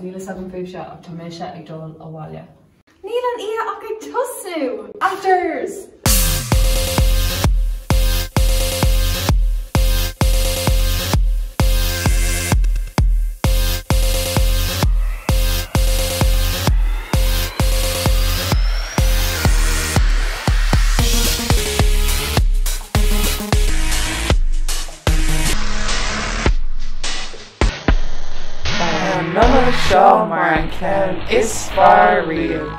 Níl is an fúse ach tá méise ag dul a bhaile. Níl an ia ach ag tosú! Actors! Seo mar an ceann is fearr riamh.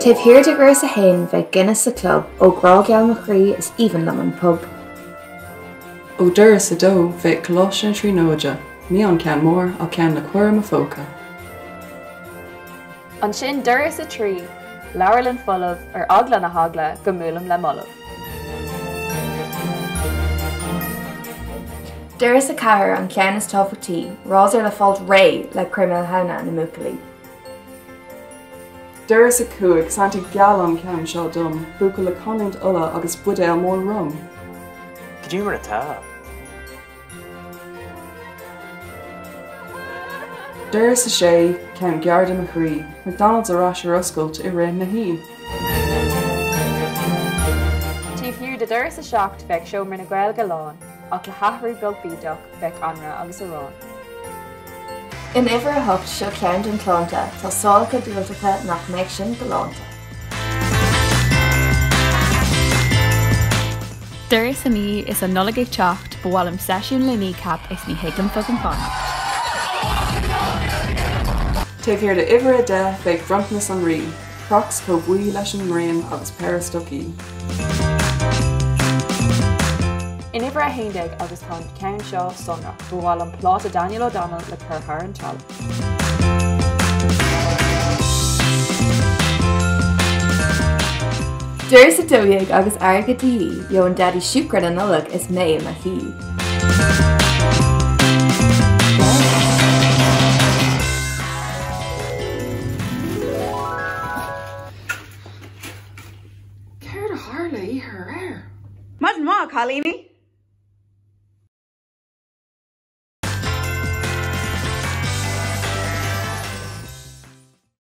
Taobh thiar de gras a hain bheith Guinness sa club ó grágeal na chrí is even lam an pub. Ó doras a dó bheith colós an trí nóide, ní an ceann mór a ceann na cuireann a fóca. An sin doras a trí, leabharlann folamh ar agla na hagla go múlam le molamh. Doras a cahar an ceann is tábhachtí, rás ar le fáilt ré le cruimeáil hana na múcalaí. Doras a cuaig santa geal an ceann seo dom, buca le conint ulla agus budéal mór rum. Go dtí mar atá. Doras a sé ceann gearda na chrí, McDonald's arás ar oscailt I rinn na hí. Taobh thiar de doras a seacht bheith seomar na Gaeilge lán, ach le hathrú bheadh bheith anra agus arán. In iver a thucht seo ceann don clánta tá sálacha dúilteacha nach méid sin go lánta. Doras a ní is an nullag ag teacht bhfuil seisiún le ní cap is ní hiiglim fog an fáin. Taobh thiar de iver a de bheith frumpnas an rí, crocs có bhuí leis an mraon agus peiristocí. In ibre a haindig agus tá ceann seo sonra go bhfuil an plát a Daniel O'Donnell le chur an tal. Doras a dóigh agus airgadí, jo an daddy siúcran an nullag is mé a hí. Céard a Harla í her air. Mud má, Colleeny.